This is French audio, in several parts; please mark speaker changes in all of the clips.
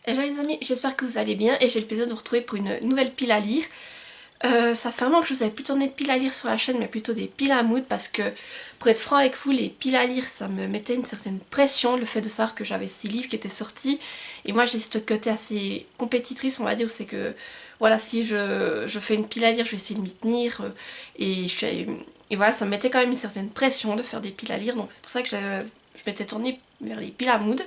Speaker 1: Hello les amis, j'espère que vous allez bien et j'ai le plaisir de vous retrouver pour une nouvelle pile à lire. Ça fait un moment que je vous avais plus tourné de piles à lire sur la chaîne mais plutôt des piles à mood parce que pour être franc avec vous, les piles à lire ça me mettait une certaine pression, le fait de savoir que j'avais ces livres qui étaient sortis et moi j'ai ce côté assez compétitrice on va dire, c'est que voilà, si je fais une pile à lire je vais essayer de m'y tenir et voilà, ça me mettait quand même une certaine pression de faire des piles à lire, donc c'est pour ça que je m'étais tournée vers les piles à mood.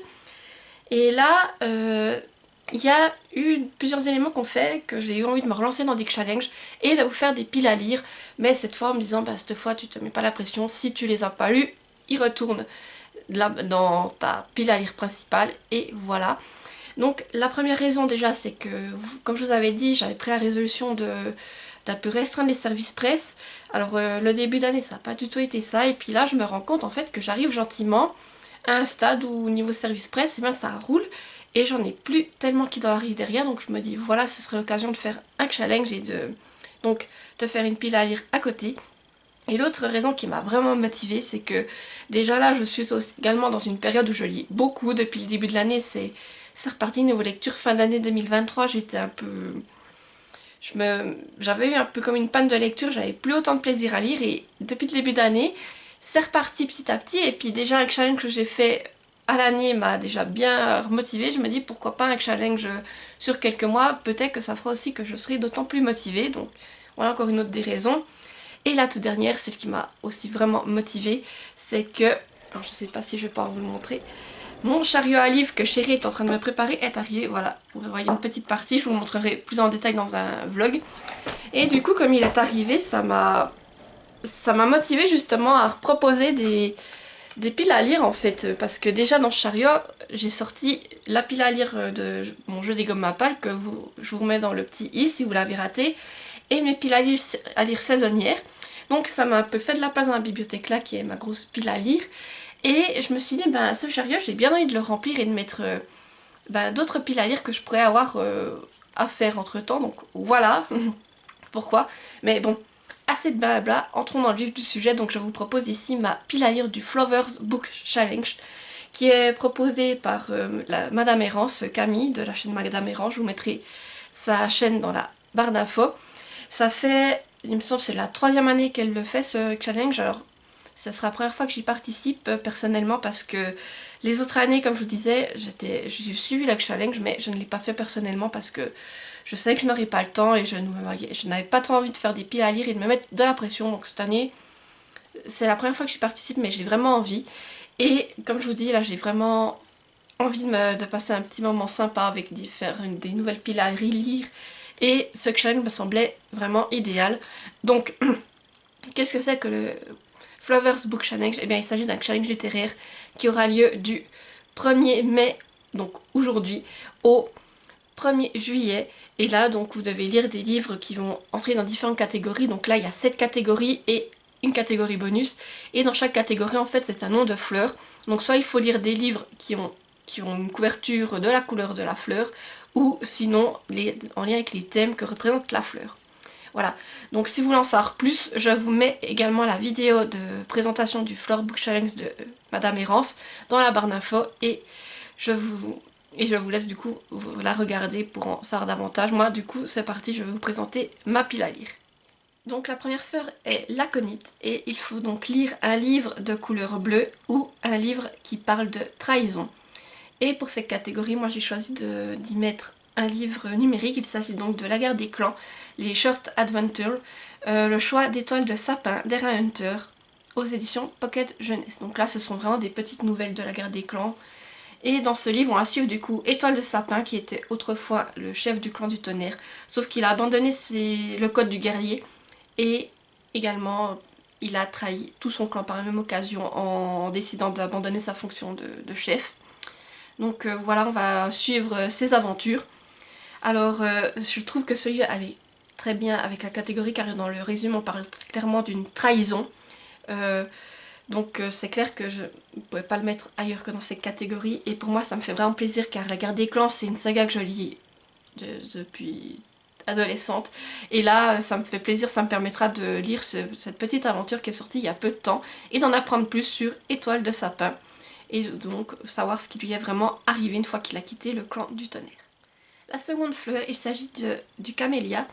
Speaker 1: Et là, il y a eu plusieurs éléments qu'on fait que j'ai eu envie de me relancer dans des challenges et de vous faire des piles à lire, mais cette fois en me disant bah cette fois tu te mets pas la pression, si tu les as pas lus, y retourne là dans ta pile à lire principale et voilà. Donc la première raison déjà c'est que comme je vous avais dit, j'avais pris la résolution d'un peu restreindre les services presse. Alors le début d'année ça n'a pas du tout été ça et puis là je me rends compte en fait que j'arrive gentiment à un stade où au niveau service presse, eh bien, ça roule et j'en ai plus tellement qui doit arriver derrière, donc je me dis voilà, ce serait l'occasion de faire un challenge et de faire une pile à lire à côté. Et l'autre raison qui m'a vraiment motivée, c'est que déjà là je suis aussi également dans une période où je lis beaucoup depuis le début de l'année, c'est reparti niveau lecture fin d'année 2023, j'étais un peu... J'avais eu un peu comme une panne de lecture, j'avais plus autant de plaisir à lire et depuis le début d'année, c'est reparti petit à petit et puis déjà un challenge que j'ai fait à l'année m'a déjà bien motivée. Je me dis pourquoi pas un challenge sur quelques mois, peut-être que ça fera aussi que je serai d'autant plus motivée, donc voilà encore une autre des raisons. Et la toute dernière, celle qui m'a aussi vraiment motivée, c'est que, alors je sais pas si je vais pouvoir vous le montrer, mon chariot à livres que Chérie est en train de me préparer est arrivé, voilà, vous voyez une petite partie, je vous le montrerai plus en détail dans un vlog. Et du coup comme il est arrivé, ça m'a motivé justement à proposer des piles à lire en fait, parce que déjà dans ce chariot j'ai sorti la pile à lire de mon jeu des gommes à pâle que je vous remets dans le petit i si vous l'avez raté, et mes piles à lire saisonnières. Donc ça m'a un peu fait de la place dans la bibliothèque là qui est ma grosse pile à lire. Et je me suis dit ben ce chariot j'ai bien envie de le remplir et de mettre ben, d'autres piles à lire que je pourrais avoir à faire entre temps. Donc voilà pourquoi. Mais bon, assez de blabla, entrons dans le vif du sujet. Donc je vous propose ici ma pile à lire du Flowers Book Challenge qui est proposée par Madame Errance, Camille de la chaîne Madame Errance. Je vous mettrai sa chaîne dans la barre d'infos. Ça fait, il me semble, c'est la 3e année qu'elle le fait ce challenge. Alors ça sera la première fois que j'y participe personnellement parce que les autres années, comme je vous disais, j'ai suivi le challenge mais je ne l'ai pas fait personnellement parce que je savais que je n'aurais pas le temps et je n'avais pas trop envie de faire des piles à lire et de me mettre de la pression. Donc cette année, c'est la première fois que j'y participe mais j'ai vraiment envie. Et comme je vous dis, là j'ai vraiment envie de passer un petit moment sympa avec des nouvelles piles à relire. Et ce challenge me semblait vraiment idéal. Donc, qu'est-ce que c'est que le Flowers Book Challenge? Eh bien, il s'agit d'un challenge littéraire qui aura lieu du 1er mai, donc aujourd'hui, au 1er juillet. Et là, donc, vous devez lire des livres qui vont entrer dans différentes catégories. Donc là, il y a 7 catégories et une catégorie bonus. Et dans chaque catégorie, en fait, c'est un nom de fleur. Donc soit il faut lire des livres qui ont une couverture de la couleur de la fleur, ou sinon en lien avec les thèmes que représente la fleur. Voilà, donc si vous voulez en savoir plus, je vous mets également la vidéo de présentation du Flower Book Challenge de Madame Errance dans la barre d'infos et je vous laisse du coup la regarder pour en savoir davantage. Moi du coup c'est parti, je vais vous présenter ma pile à lire. Donc la première fleur est l'aconite et il faut donc lire un livre de couleur bleue ou un livre qui parle de trahison. Et pour cette catégorie, moi j'ai choisi d'y mettre un livre numérique. Il s'agit donc de La Guerre des clans, les Short Adventures, le choix d'étoiles de sapin d'Erin Hunter aux éditions Pocket Jeunesse. Donc là ce sont vraiment des petites nouvelles de la Guerre des clans. Et dans ce livre on va suivre du coup Étoile de sapin qui était autrefois le chef du clan du tonnerre. Sauf qu'il a abandonné le code du guerrier et également il a trahi tout son clan par la même occasion en décidant d'abandonner sa fonction de chef. Donc voilà, on va suivre ses aventures. Alors je trouve que celui allait très bien avec la catégorie car dans le résumé on parle clairement d'une trahison. Donc c'est clair que je ne pouvais pas le mettre ailleurs que dans cette catégorie. Et pour moi ça me fait vraiment plaisir car La Guerre des clans c'est une saga que je lis depuis adolescente. Et là, ça me fait plaisir, ça me permettra de lire cette petite aventure qui est sortie il y a peu de temps et d'en apprendre plus sur Étoile de Sapin. Et donc savoir ce qui lui est vraiment arrivé une fois qu'il a quitté le clan du tonnerre. La seconde fleur, il s'agit du camélia.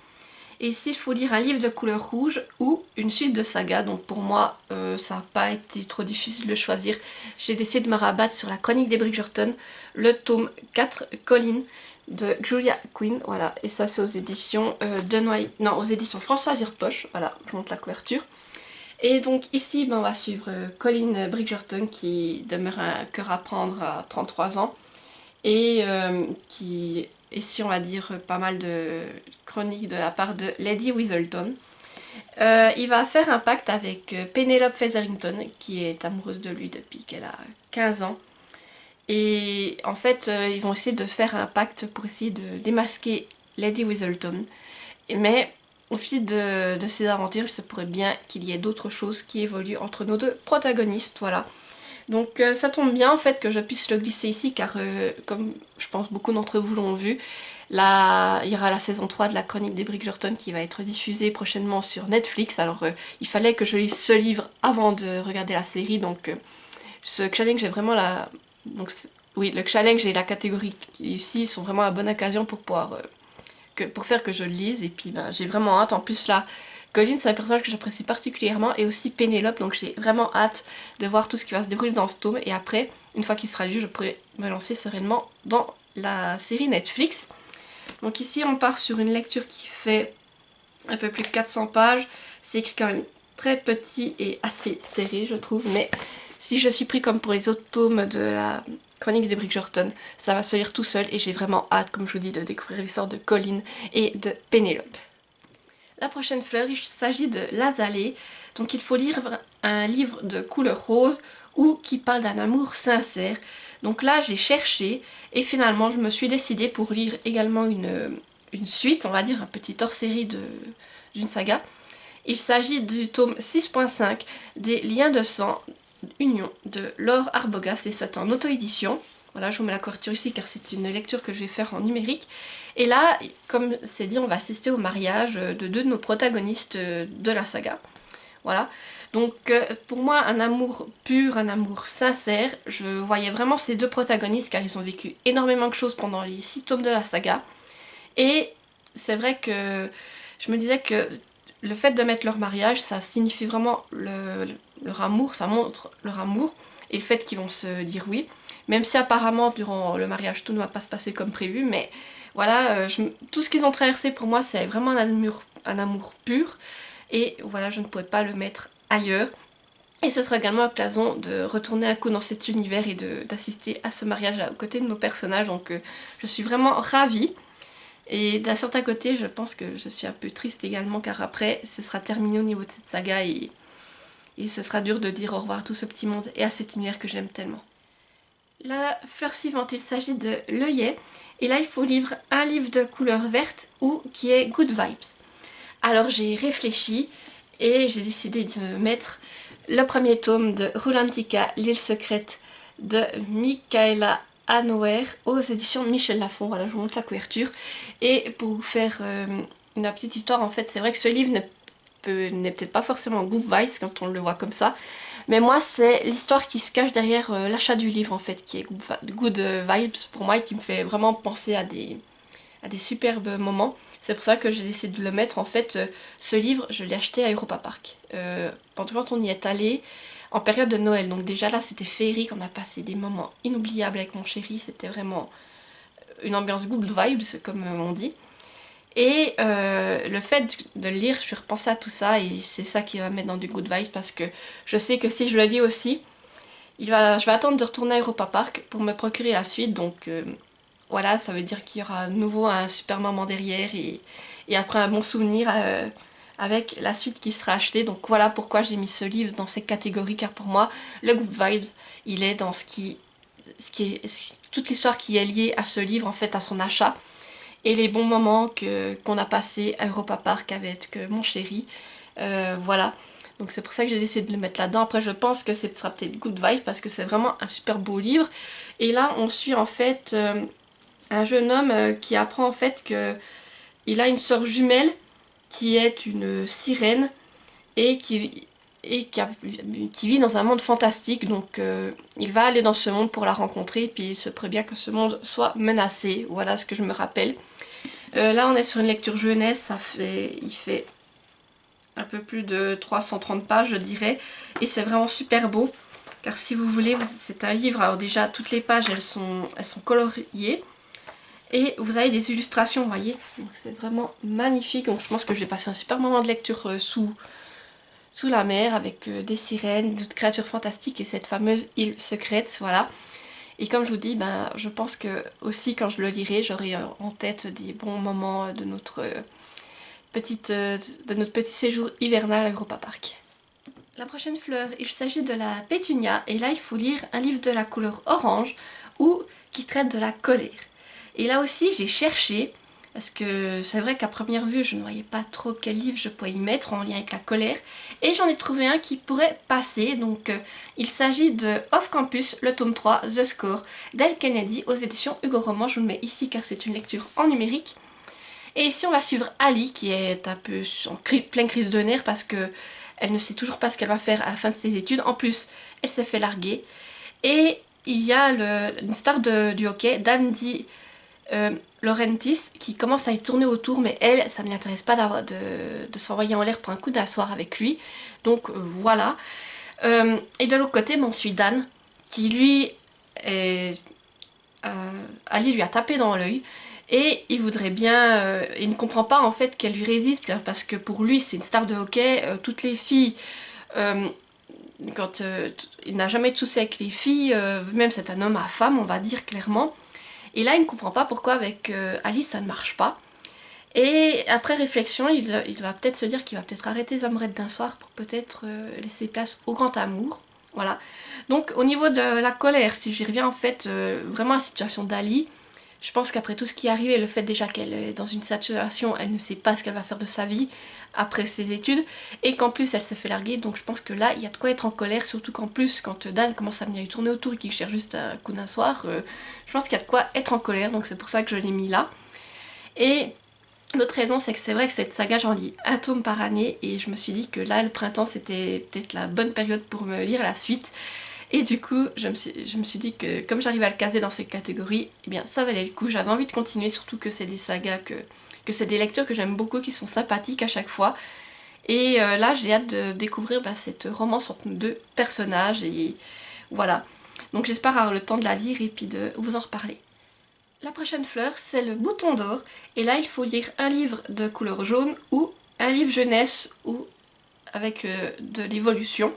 Speaker 1: Et ici, il faut lire un livre de couleur rouge ou une suite de sagas. Donc pour moi, ça n'a pas été trop difficile de choisir. J'ai décidé de me rabattre sur la Chronique des Bridgerton, le tome 4, Colline, de Julia Quinn. Voilà, et ça c'est aux éditions aux éditions François Virpoche. Voilà, je vous montre la couverture. Et donc ici, ben, on va suivre Colline Bridgerton qui demeure un cœur à prendre à 33 ans et qui ici on va dire pas mal de chroniques de la part de Lady Whistledown. Il va faire un pacte avec Penelope Featherington qui est amoureuse de lui depuis qu'elle a 15 ans. Et en fait ils vont essayer de faire un pacte pour essayer de démasquer Lady Whistledown. Mais au fil de ces aventures, il se pourrait bien qu'il y ait d'autres choses qui évoluent entre nos deux protagonistes, voilà. Donc ça tombe bien en fait que je puisse le glisser ici car comme je pense beaucoup d'entre vous l'ont vu, là, il y aura la saison 3 de la Chronique des Bridgerton qui va être diffusée prochainement sur Netflix. Alors il fallait que je lise ce livre avant de regarder la série, donc ce challenge est vraiment la... Donc, oui, le challenge et la catégorie ici sont vraiment la bonne occasion pour pouvoir... pour faire que je le lise, et puis ben, j'ai vraiment hâte. En plus là, Colline c'est un personnage que j'apprécie particulièrement, et aussi Pénélope, donc j'ai vraiment hâte de voir tout ce qui va se dérouler dans ce tome, et après, une fois qu'il sera lu, je pourrai me lancer sereinement dans la série Netflix. Donc ici on part sur une lecture qui fait un peu plus de 400 pages, c'est écrit quand même très petit et assez serré je trouve, mais si je suis pris comme pour les autres tomes de la Chronique des Bridgerton, ça va se lire tout seul et j'ai vraiment hâte, comme je vous dis, de découvrir l'histoire de Colline et de Pénélope. La prochaine fleur, il s'agit de l'azalée, donc il faut lire un livre de couleur rose ou qui parle d'un amour sincère. Donc là j'ai cherché et finalement je me suis décidée pour lire également une suite, on va dire un petit hors-série d'une saga. Il s'agit du tome 6.5 des Liens de sang Union de Laure Arbogast et c'est en auto-édition. Voilà, je vous mets la couverture ici car c'est une lecture que je vais faire en numérique. Et là, comme c'est dit, on va assister au mariage de deux de nos protagonistes de la saga. Voilà. Donc pour moi, un amour pur, un amour sincère. Je voyais vraiment ces deux protagonistes car ils ont vécu énormément de choses pendant les 6 tomes de la saga. Et c'est vrai que je me disais que le fait de mettre leur mariage, ça signifie vraiment leur amour, ça montre leur amour et le fait qu'ils vont se dire oui. Même si apparemment durant le mariage tout ne va pas se passer comme prévu, mais voilà, tout ce qu'ils ont traversé pour moi c'est vraiment un amour pur. Et voilà, je ne pouvais pas le mettre ailleurs. Et ce sera également l'occasion de retourner un coup dans cet univers et d'assister à ce mariage aux côtés de nos personnages. Donc je suis vraiment ravie. Et d'un certain côté, je pense que je suis un peu triste également car après, ce sera terminé au niveau de cette saga et ce sera dur de dire au revoir à tout ce petit monde et à cet univers que j'aime tellement. La fleur suivante, il s'agit de l'œillet. Et là, il faut lire un livre de couleur verte ou qui est Good Vibes. Alors j'ai réfléchi et j'ai décidé de mettre le premier tome de Rulantica, l'île secrète de Michaela Anouer aux éditions Michel Lafon. Voilà, je vous montre la couverture. Et pour vous faire une petite histoire, en fait, c'est vrai que ce livre n'est peut-être pas forcément good vibes quand on le voit comme ça. Mais moi, c'est l'histoire qui se cache derrière l'achat du livre, en fait, qui est good vibes pour moi et qui me fait vraiment penser à des superbes moments. C'est pour ça que j'ai décidé de le mettre. En fait, ce livre, je l'ai acheté à Europa Park. Quand on y est allé, en période de Noël. Donc déjà là, c'était féerique. On a passé des moments inoubliables avec mon chéri. C'était vraiment une ambiance good vibes, comme on dit. Et le fait de le lire, je suis repensée à tout ça. Et c'est ça qui va me mettre dans du good vibes. Parce que je sais que si je le lis aussi, je vais attendre de retourner à Europa Park pour me procurer la suite. Donc... voilà, ça veut dire qu'il y aura à nouveau un super moment derrière et après un bon souvenir avec la suite qui sera achetée. Donc voilà pourquoi j'ai mis ce livre dans cette catégorie, car pour moi, le Good Vibes, il est dans toute l'histoire qui est liée à ce livre, en fait, à son achat. Et les bons moments qu'on a passés à Europa Park avec mon chéri. Voilà. Donc c'est pour ça que j'ai décidé de le mettre là-dedans. Après je pense que ce sera peut-être Good Vibes parce que c'est vraiment un super beau livre. Et là on suit en fait... un jeune homme qui apprend en fait que il a une sœur jumelle qui est une sirène et qui vit dans un monde fantastique. Donc il va aller dans ce monde pour la rencontrer, et puis il se pourrait bien que ce monde soit menacé. Voilà ce que je me rappelle. Là on est sur une lecture jeunesse, il fait un peu plus de 330 pages je dirais, et c'est vraiment super beau. Car si vous voulez, c'est un livre, alors déjà toutes les pages elles sont coloriées. Et vous avez des illustrations, vous voyez, c'est vraiment magnifique. Donc je pense que je vais passer un super moment de lecture sous la mer avec des sirènes, d'autres créatures fantastiques et cette fameuse île secrète, voilà. Et comme je vous dis, ben, je pense que aussi quand je le lirai, j'aurai en tête des bons moments de notre petit séjour hivernal à Europa Park. La prochaine fleur, il s'agit de la pétunia, et là il faut lire un livre de la couleur orange ou qui traite de la colère. Et là aussi j'ai cherché, parce que c'est vrai qu'à première vue je ne voyais pas trop quel livre je pourrais y mettre en lien avec la colère, et j'en ai trouvé un qui pourrait passer. Donc il s'agit de Off Campus, le tome 3, The Score, d'Elle Kennedy aux éditions Hugo Roman. Je vous le mets ici car c'est une lecture en numérique. Et ici on va suivre Ali qui est un peu en pleine crise de nerfs parce que elle ne sait toujours pas ce qu'elle va faire à la fin de ses études. En plus, elle s'est fait larguer. Et il y a une star du hockey, Dandy Laurentis, qui commence à y tourner autour, mais elle, ça ne l'intéresse pas de s'envoyer en l'air pour un coup d'un soir avec lui. Donc voilà. Et de l'autre côté, on suit Dan, qui lui Ali lui a tapé dans l'œil. Et il voudrait bien, il ne comprend pas en fait qu'elle lui résiste, parce que pour lui c'est une star de hockey, toutes les filles, il n'a jamais de soucis avec les filles, même c'est un homme à femme on va dire clairement. Et là il ne comprend pas pourquoi avec Alice ça ne marche pas. Et après réflexion il va peut-être se dire qu'il va peut-être arrêter les amourettes d'un soir pour peut-être laisser place au grand amour. Voilà. Donc au niveau de la colère, si j'y reviens en fait, vraiment la situation d'Ali, je pense qu'après tout ce qui est arrivé, le fait déjà qu'elle est dans une situation, elle ne sait pas ce qu'elle va faire de sa vie après ses études, et qu'en plus elle s'est fait larguer, donc je pense que là il y a de quoi être en colère, surtout qu'en plus quand Dan commence à venir lui tourner autour et qu'il cherche juste un coup d'un soir, je pense qu'il y a de quoi être en colère, donc c'est pour ça que je l'ai mis là. Et l'autre raison c'est que c'est vrai que cette saga j'en lis un tome par année, et je me suis dit que là le printemps c'était peut-être la bonne période pour me lire la suite. Et du coup, je me suis dit que comme j'arrivais à le caser dans ces catégories, eh bien ça valait le coup, j'avais envie de continuer, surtout que c'est des sagas, que c'est des lectures que j'aime beaucoup, qui sont sympathiques à chaque fois. Et là, j'ai hâte de découvrir cette romance entre nos deux personnages, et voilà. Donc j'espère avoir le temps de la lire et puis de vous en reparler. La prochaine fleur, c'est le bouton d'or, et là il faut lire un livre de couleur jaune ou un livre jeunesse ou avec de l'évolution.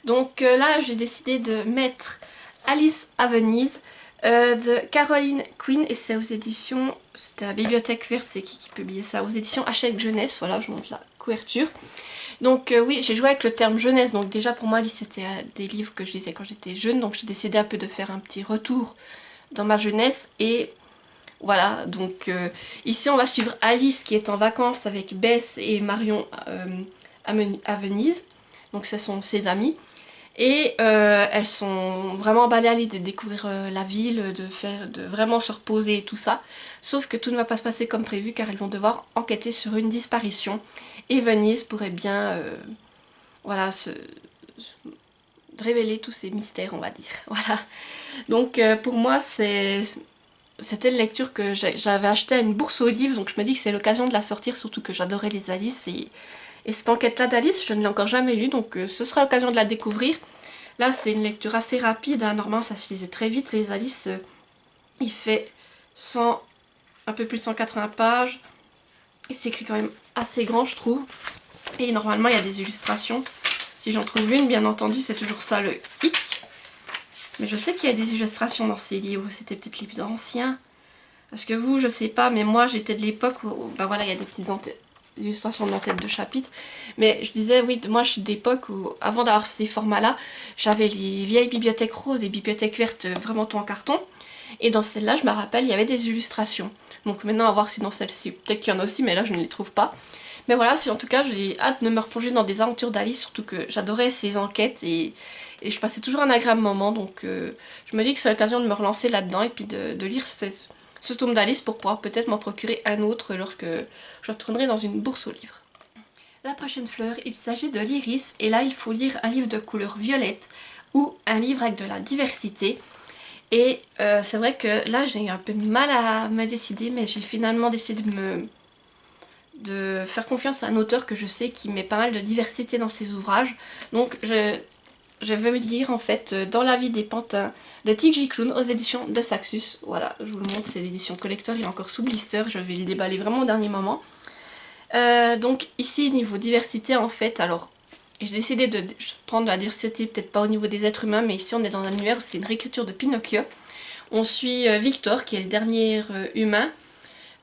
Speaker 1: Donc là j'ai décidé de mettre Alice à Venise de Caroline Quinn, et c'est aux éditions, c'était la Bibliothèque Verte, c'est qui publiait ça, aux éditions Hachette Jeunesse. Voilà, je montre la couverture. Donc oui, j'ai joué avec le terme jeunesse, donc déjà pour moi Alice c'était des livres que je lisais quand j'étais jeune, donc j'ai décidé un peu de faire un petit retour dans ma jeunesse. Et voilà, donc ici on va suivre Alice qui est en vacances avec Bess et Marion à Venise, donc ce sont ses amies. Et elles sont vraiment emballées à l'idée de découvrir la ville, de vraiment se reposer et tout ça. Sauf que tout ne va pas se passer comme prévu, car elles vont devoir enquêter sur une disparition. Et Venise pourrait bien voilà, révéler tous ces mystères, on va dire. Voilà. Donc pour moi c'était une lecture que j'avais achetée à une bourse aux livres, donc je me dis que c'est l'occasion de la sortir, surtout que j'adorais les Alice. Et cette enquête-là d'Alice, je ne l'ai encore jamais lue, donc ce sera l'occasion de la découvrir. Là, c'est une lecture assez rapide, hein. Normalement ça se lisait très vite. Les Alice, il fait un peu plus de 180 pages. Et c'est écrit quand même assez grand, je trouve. Et normalement, il y a des illustrations. Si j'en trouve une, bien entendu, c'est toujours ça le hic. Mais je sais qu'il y a des illustrations dans ces livres, c'était peut-être les plus anciens. Parce que vous, je sais pas, mais moi j'étais de l'époque où, ben voilà, il y a des petites illustrations en tête de chapitre. Mais je disais, oui, moi je suis d'époque où, avant d'avoir ces formats-là, j'avais les vieilles bibliothèques roses et bibliothèques vertes, vraiment tout en carton. Et dans celle-là, je me rappelle, il y avait des illustrations. Donc maintenant, à voir si dans celle-ci, peut-être qu'il y en a aussi, mais là je ne les trouve pas. Mais voilà, en tout cas, j'ai hâte de me replonger dans des aventures d'Alice, surtout que j'adorais ses enquêtes et je passais toujours un agréable moment. Donc je me dis que c'est l'occasion de me relancer là-dedans et puis de lire ce tome d'Alice pour pouvoir peut-être m'en procurer un autre lorsque je retournerai dans une bourse aux livres. La prochaine fleur, il s'agit de l'iris, et là il faut lire un livre de couleur violette ou un livre avec de la diversité. Et c'est vrai que là j'ai eu un peu de mal à me décider, mais j'ai finalement décidé de faire confiance à un auteur que je sais qui met pas mal de diversité dans ses ouvrages. Donc je vais me lire en fait Dans la vie des pantins de Tig Clown aux éditions de Saxus. Voilà, je vous le montre, c'est l'édition collector, il est encore sous blister, je vais le déballer vraiment au dernier moment. Donc ici niveau diversité en fait, alors j'ai décidé de prendre la diversité peut-être pas au niveau des êtres humains, mais ici on est dans un univers où c'est une réécriture de Pinocchio. On suit Victor qui est le dernier humain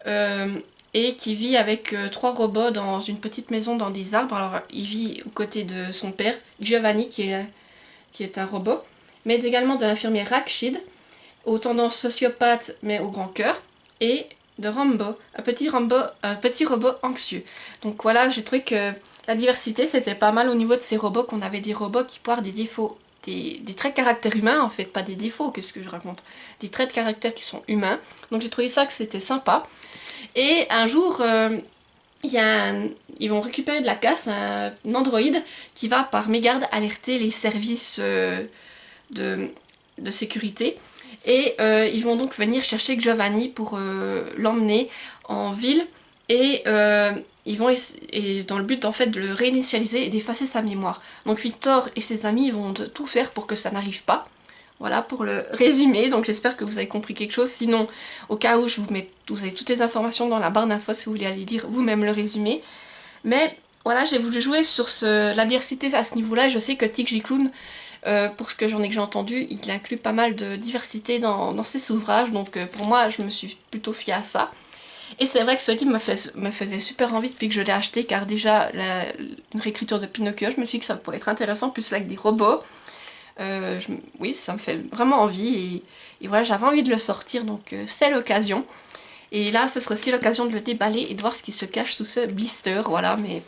Speaker 1: et qui vit avec 3 robots dans une petite maison dans des arbres. Alors il vit aux côtés de son père Giovanni qui est un robot, mais également de l'infirmier Rakshid aux tendances sociopathes mais au grand cœur, et de Rambo, un petit robot anxieux. Donc voilà, j'ai trouvé que la diversité c'était pas mal au niveau de ces robots, qu'on avait des robots qui poirent des défauts, des traits de caractère humains en fait, pas des défauts, qu'est-ce que je raconte, des traits de caractère qui sont humains. Donc j'ai trouvé ça que c'était sympa. Et un jour, ils vont récupérer de la casse, un androïde qui va par mégarde alerter les services de sécurité. Et ils vont donc venir chercher Giovanni pour l'emmener en ville, et dans le but en fait de le réinitialiser et d'effacer sa mémoire. Donc Victor et ses amis vont tout faire pour que ça n'arrive pas. Voilà pour le résumé, donc j'espère que vous avez compris quelque chose. Sinon, au cas où, vous avez toutes les informations dans la barre d'infos si vous voulez aller lire vous-même le résumé. Mais voilà, j'ai voulu jouer sur la diversité à ce niveau-là. Je sais que Tig Clown, pour ce que j'en ai entendu, il inclut pas mal de diversité dans ses ouvrages, donc pour moi je me suis plutôt fiée à ça. Et c'est vrai que ce livre me faisait super envie depuis que je l'ai acheté, car déjà une réécriture de Pinocchio, je me suis dit que ça pourrait être intéressant, plus là avec des robots. Oui, ça me fait vraiment envie, et voilà, j'avais envie de le sortir, donc c'est l'occasion. Et là, ce sera aussi l'occasion de le déballer et de voir ce qui se cache sous ce blister, voilà, mais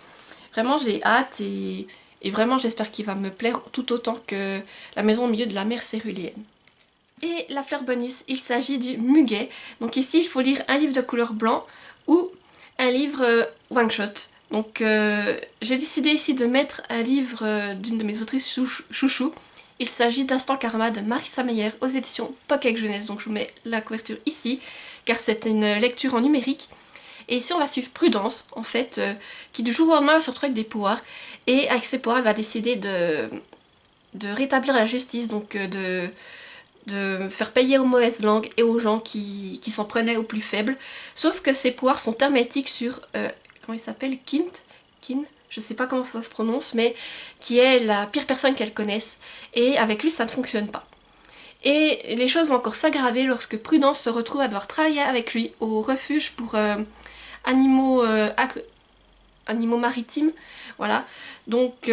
Speaker 1: vraiment j'ai hâte, et vraiment j'espère qu'il va me plaire tout autant que La maison au milieu de la mer céruléenne. Et la fleur bonus, il s'agit du muguet. Donc ici, il faut lire un livre de couleur blanc ou un livre one shot. Donc j'ai décidé ici de mettre un livre d'une de mes autrices chouchou. Il s'agit d'Instant Karma de Marissa Meyer aux éditions Pocket Jeunesse. Donc je vous mets la couverture ici, car c'est une lecture en numérique. Et ici on va suivre Prudence, en fait, qui du jour au lendemain va se retrouver avec des pouvoirs. Et avec ses pouvoirs, elle va décider de rétablir la justice, donc de faire payer aux mauvaises langues et aux gens qui s'en prenaient aux plus faibles. Sauf que ses pouvoirs sont hermétiques sur, comment il s'appelle, Kin, je sais pas comment ça se prononce, mais qui est la pire personne qu'elle connaisse. Et avec lui ça ne fonctionne pas. Et les choses vont encore s'aggraver lorsque Prudence se retrouve à devoir travailler avec lui au refuge pour animaux maritimes. Voilà. Donc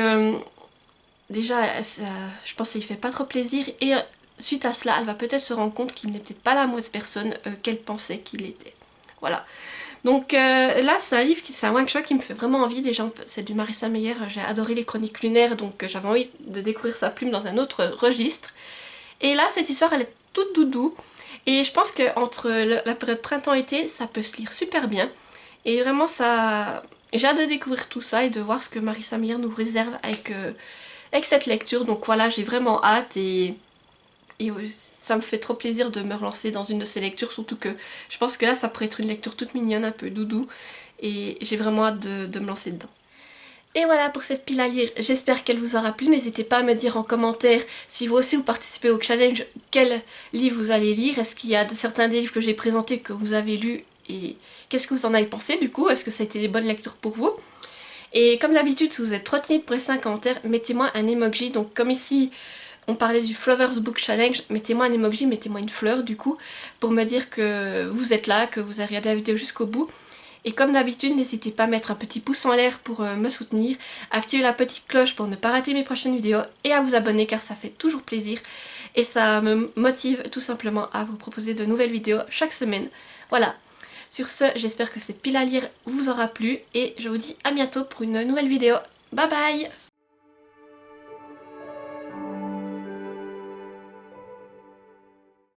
Speaker 1: déjà, je pense qu'il fait pas trop plaisir, et suite à cela, elle va peut-être se rendre compte qu'il n'est peut-être pas la mauvaise personne qu'elle pensait qu'il était. Voilà. Donc là, c'est un livre, c'est un one-shot qui me fait vraiment envie. Déjà, c'est du Marissa Meyer, j'ai adoré les chroniques lunaires, donc j'avais envie de découvrir sa plume dans un autre registre. Et là, cette histoire, elle est toute doudou. Et je pense qu'entre la période printemps-été, ça peut se lire super bien. Et vraiment, j'ai hâte de découvrir tout ça et de voir ce que Marissa Meyer nous réserve avec cette lecture. Donc voilà, j'ai vraiment hâte, et ça me fait trop plaisir de me relancer dans une de ces lectures, surtout que je pense que là ça pourrait être une lecture toute mignonne, un peu doudou, et j'ai vraiment hâte de me lancer dedans. Et voilà pour cette pile à lire, j'espère qu'elle vous aura plu. N'hésitez pas à me dire en commentaire si vous aussi vous participez au challenge, quel livre vous allez lire, est-ce qu'il y a certains des livres que j'ai présentés que vous avez lus, et qu'est-ce que vous en avez pensé du coup, est-ce que ça a été des bonnes lectures pour vous. Et comme d'habitude, si vous êtes trop timide pour laisser un commentaire, mettez-moi un emoji, donc comme ici on parlait du Flowers Book Challenge, mettez-moi un emoji, mettez-moi une fleur du coup, pour me dire que vous êtes là, que vous avez regardé la vidéo jusqu'au bout. Et comme d'habitude, n'hésitez pas à mettre un petit pouce en l'air pour me soutenir, à activer la petite cloche pour ne pas rater mes prochaines vidéos, et à vous abonner car ça fait toujours plaisir. Et ça me motive tout simplement à vous proposer de nouvelles vidéos chaque semaine. Voilà. Sur ce, j'espère que cette pile à lire vous aura plu, et je vous dis à bientôt pour une nouvelle vidéo. Bye bye!